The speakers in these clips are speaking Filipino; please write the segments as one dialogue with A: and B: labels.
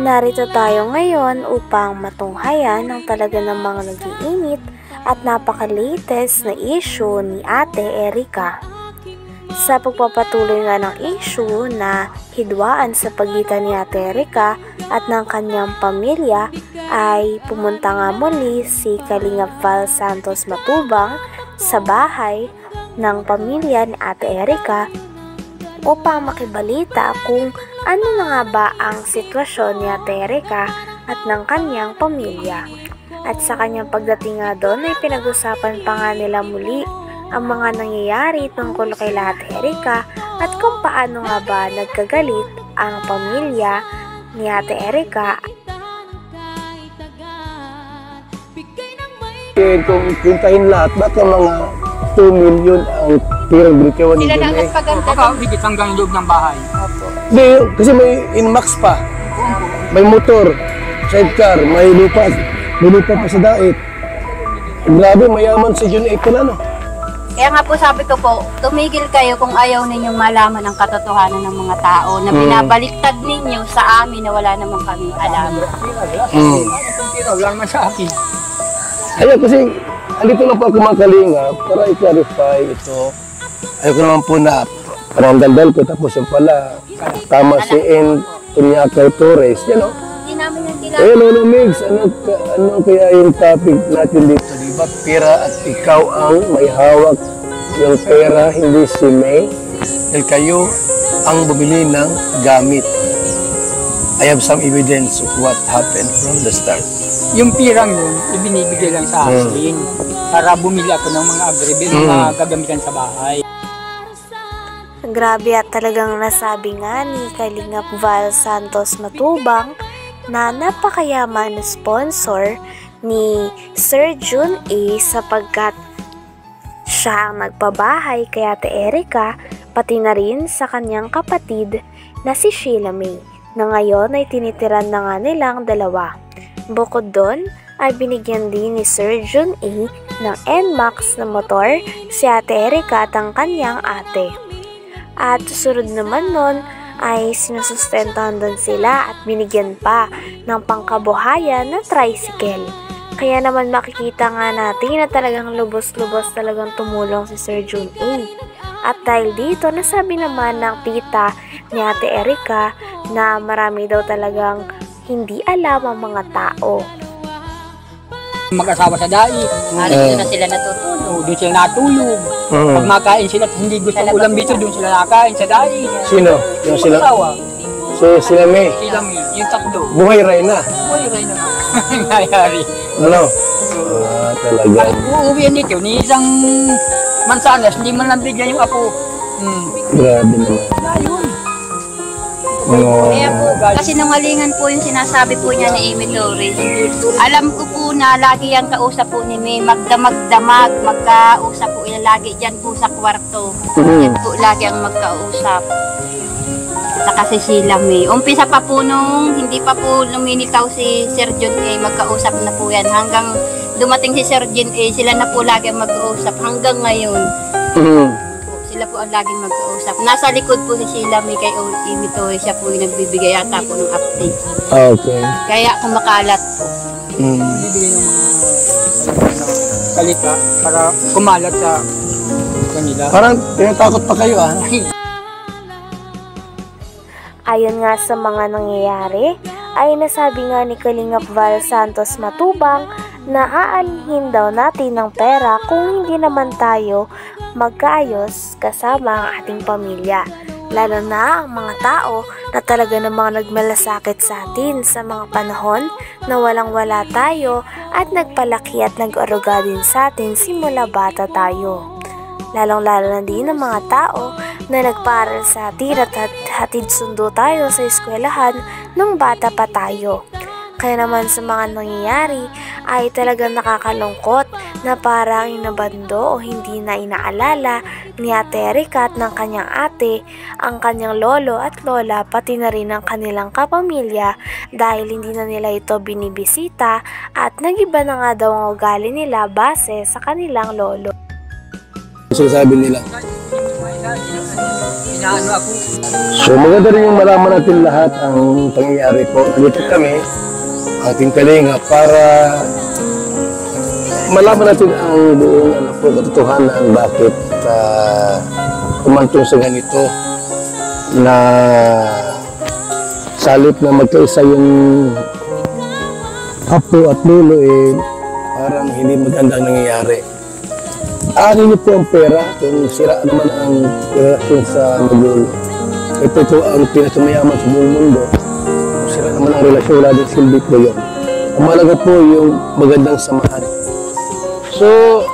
A: Narito tayo ngayon upang matunghayan ang talaga namang nag-iinit at napaka-latest na issue ni Ate Erica. Sa pagpapatuloy nga ng issue na hidwaan sa pagitan ni Ate Erica at ng kanyang pamilya ay pumunta nga muli si Kalingap Val Santos Matubang sa bahay ng pamilya ni Ate Erica upang makibalita kung ano na nga ba ang sitwasyon ni Ate Erica at ng kanyang pamilya. At sa kanyang pagdating nga doon ay pinag-usapan pa nga nila muli ang mga nangyayari tungkol kay Ate Erica at kung paano nga ba nagkagalit ang pamilya ni Ate Erica.
B: Kung pintahin lahat, ba't ang mga 2 million ang tirang brikewan ni
C: Sila na nagpaganda. Baka higit hanggang loob ng bahay.
B: Hindi, kasi may Inmax pa. May motor, sidecar, may lupa pa sa dait. Grabe, mayaman si Jun April, ano?
C: Kaya nga po sabi ko po, tumigil kayo kung ayaw ninyong malaman ang katotohanan ng mga tao na binabaliktad ninyo sa amin na wala naman kami alam.
D: Wala naman sa akin.
B: Ayaw kasi, andito lang po ako mga kalinga para i-clarify ito. Ayaw ko naman po na parang daldal ko tapos yung pala tama si N. Tunyakay Torres, you know?
C: Hindi namin yung kilala.
B: Eh, Lolo Migs, ano kaya yung topic natin dito? Diba, pera at ikaw ang may hawak yung pera, hindi si May. Dahil kayo ang bumili ng gamit. I have some evidence of what happened from the start.
D: Yung pirang yun, ibinibigay lang sa akin para bumili ako ng mga agribil na gagamitan sa bahay.
A: Grabe at talagang nasabi nga ni Kalingap Val Santos Matubang na napakayaman na sponsor ni Sir Jun A sapagkat siya ang nagpabahay kay Ate Erica pati na rin sa kanyang kapatid na si Sheila May na ngayon ay tinitiran na nga nilang dalawa. Bukod doon ay binigyan din ni Sir Jun A ng Nmax na motor si Ate Erica at ang kanyang ate. At susunod naman nun ay sinusustentahan doon sila at binigyan pa ng pangkabuhayan na tricycle. Kaya naman makikita nga natin na talagang lubos-lubos talagang tumulong si Sir Jun A. At dahil dito, nasabi naman ng tita ni Ate Erica na marami daw talagang hindi alam ang mga tao.
D: Mag-asawa sa dait.
C: Doon na sila natutulog.
D: Doon sila natulog. Pag makain sila at hindi gusto ulam dito, doon sila nakain sa dait.
B: Sino? Yung sila?
D: Asawa.
B: Sila May?
D: Sila May, yung tatlo.
B: Buhay Reyna?
D: Buhay Reyna. Nangyayari.
B: Ano? Talaga.
D: Uuwihan dito, ni isang mansanas, hindi man lang bigyan yung apo.
B: Grabe naman.
D: Ayun.
C: Kaya po, kasi nangalingan po yung sinasabi po niya ni Amy Torres. Alam ko po na lagi yung kausap po ni May, magdamag-damag, magkausap po yan lagi dyan po sa kwarto. Yan po lagi ang magkausap. Saka si Sheila May. Umpisa pa po nung hindi pa po luminitaw si Sir John A, magkausap na po yan. Hanggang dumating si Sir John A, sila na po lagi ang magkausap. Hanggang ngayon. Sila po ang laging magkausap. Nasa likod po si Sheila May kay Amy Torres. Siya po yung nagbibigay yata po ng update.
B: Okay.
C: Kaya kumakalat po.
D: Bibigyan ng mga salita para kumalat sa kanila.
B: Parang tinatakot pa kayo, ah.
A: Ayon nga sa mga nangyayari, ay nasabi nga ni Kalingap Val Santos Matubang na aanhin daw natin ng pera kung hindi naman tayo magkaayos kasama ang ating pamilya. Lalo na ang mga tao na talaga namang nagmalasakit sa atin sa mga panahon na walang-wala tayo at nagpalaki at nag-aruga din sa atin simula bata tayo. Lalong-lalo na din ang mga tao na nagpaaral sa atin at hatid sundo tayo sa eskwelahan nung bata pa tayo. Kaya naman sa mga nangyayari ay talagang nakakalungkot na parang inabando o hindi na inaalala ni Ate Erica at ng kanyang ate ang kanyang lolo at lola pati na rin ang kanilang kapamilya dahil hindi na nila ito binibisita at nagiba na nga daw ang ugali nila base sa kanilang lolo.
B: Sabi nila.
D: inaano ako.
B: So maganda rin yung malaman natin lahat ang pangyayari po. Nandito kami, ating kalinga, para malaman natin ang buong katotohanan bakit umantong sa ganito na salip na magkaisa yung apo at lolo parang hindi magandang nangyayari. Akin niyo po ang pera kung sira naman ang relasyon sa magulo. Ito po ang pinakamayaman sa buong mundo. Kung sira naman ang relasyon, wala din silbi po yun. Ang malaga po yung magandang samahan. So,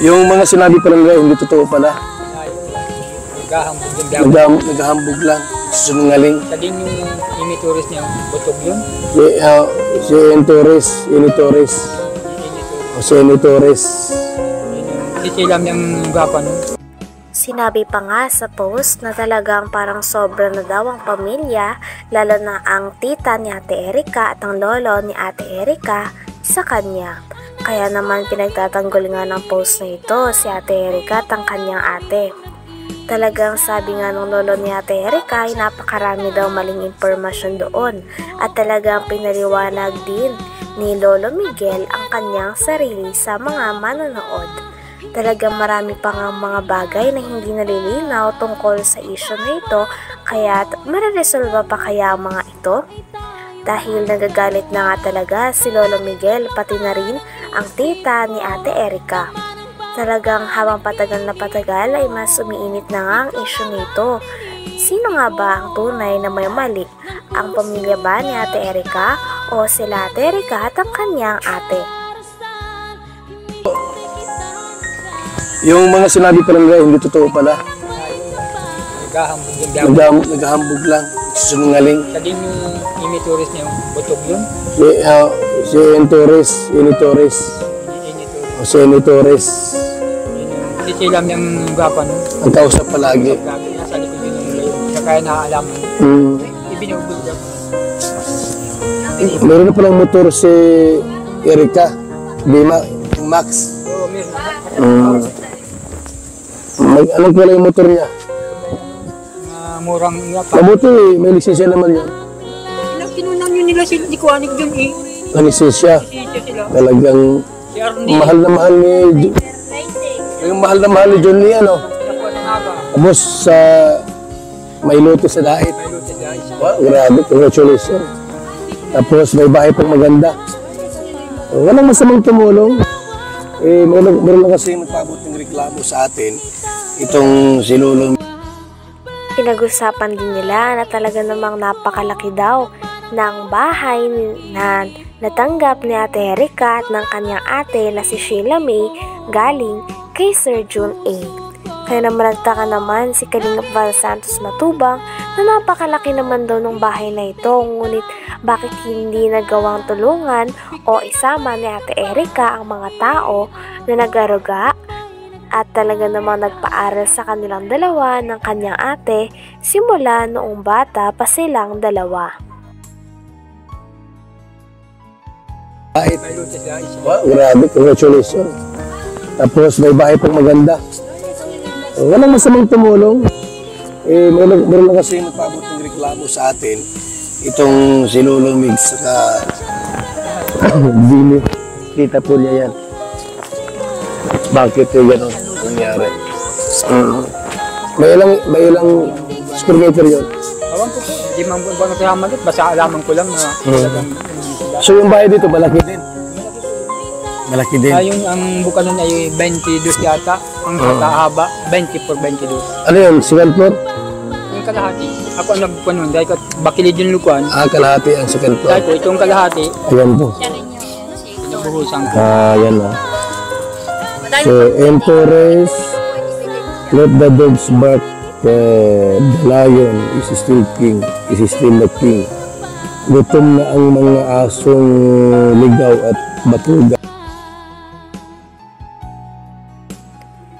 B: yung mga sinabi pa lang hindi totoo pala. Naghahambog lang. Sinungaling.
D: Sa din yung Torres niya, butog yun.
B: Si Torres.
D: Sisilam yung gapa nun.
A: Sinabi pa nga sa post na talagang parang sobra na daw ang pamilya, lalo na ang tita ni Ate Erica at ang lolo ni Ate Erica sa kanya. Kaya naman pinagtatanggol nga ng post na ito si Ate Erica at ang kanyang ate. Talagang sabi nga ng lolo ni Ate Erica ay napakarami daw maling impormasyon doon at talagang pinaliwanag din ni Lolo Miguel ang kanyang sarili sa mga manonood. Talagang marami pa nga mga bagay na hindi nalilinaw tungkol sa issue na ito, kaya mareresolba pa kaya ang mga ito? Dahil nagagalit na nga talaga si Lolo Miguel pati na rin ang tita ni Ate Erica. Talagang habang patagal na patagal ay mas umiinit na nga ang issue nito. Sino nga ba ang tunay na may mali? Ang pamilya ba ni Ate Erica o sila Ate Erica at ang kanyang ate?
B: Yung mga sinabi pa lang hindi totoo pala. Naghahambog lang. Sinungaling.
D: Sa din yung Torres niya, butog yun.
B: Si Torres.
D: Sisilam yung gapa nun.
B: Ang kausap palagi.
D: Nasa likod yun yung layo. Kaya naalam. Ibinugbog daw.
B: Meron na palang motor si Erica. Max.
D: Oo, meron.
B: Anong pala yung motor niya?
D: Murang nga pa.
B: Mabuti, may lisensya naman yun.
D: Kinunang yun nila sila, di ko anig dun eh.
B: Ang lisensya.
D: Sila.
B: Talagang
D: Si Arnie.
B: mahal na mahal ni John Lee, ano?
D: Nakuha ng haba.
B: Tapos sa may loto sa Dait.
D: May luto guys.
B: Wow, grabe, congratulations. Tapos may bahay pang maganda. Walang masamang tumulong. Meron lang kasi magpabot ng reklamo sa atin. Itong si Lolo.
A: Pinag-usapan din nila na talaga namang napakalaki daw ng bahay na natanggap ni Ate Erica at ng kanyang ate na si Sheila May galing kay Sir June A. Kaya naman nagtaka naman si Kalingap Val Santos Matubang na napakalaki naman daw ng bahay na ito, ngunit bakit hindi nagawang tulungan o isama ni Ate Erica ang mga tao na nag-aruga at talaga namang nagpaaral sa kanilang dalawa ng kanyang ate simula noong bata pa silang dalawa.
B: Dait.
D: May luto guys.
B: Wow, grabe, congratulations. Tapos may bahay pang maganda. Walang masamang tumulong. Meron lang kasi magpabot ng reklamo sa atin. Itong si Lolo Mig saka Dini. Kita po niya yan. Bakit yung gano'n nangyari? May ilang square meter yun.
D: Awan ko po. Hindi man po ba nagkakamalot. Basta alaman ko lang na talagang
B: So yung bahay dito, malaki din. Malaki din.
D: yung ang buka nun ay 22 yata. Ang katahaba, 20 por 22.
B: Ano yun? Second floor?
D: Yung kalahati. Ako ang nagpanon. Dahil bakilid yung lukuan.
B: Kalahati ang second floor.
D: Dahil po itong kalahati.
B: Ayan po.
D: Nabuhusan ko.
B: Ayan o. So, Torres, let the dogs bark. The lion is still king. Is still the king. Gutom na ang mga asong ligaw at batuga.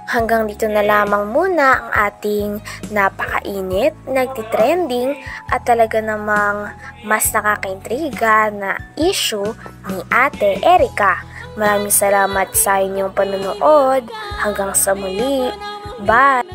A: Hanggang dito na lamang muna ang ating napakainit, nagtitrending at talaga namang mas nakakaintriga na issue ni Ate Erica. Maraming salamat sa inyong panonood. Hanggang sa muli. Bye!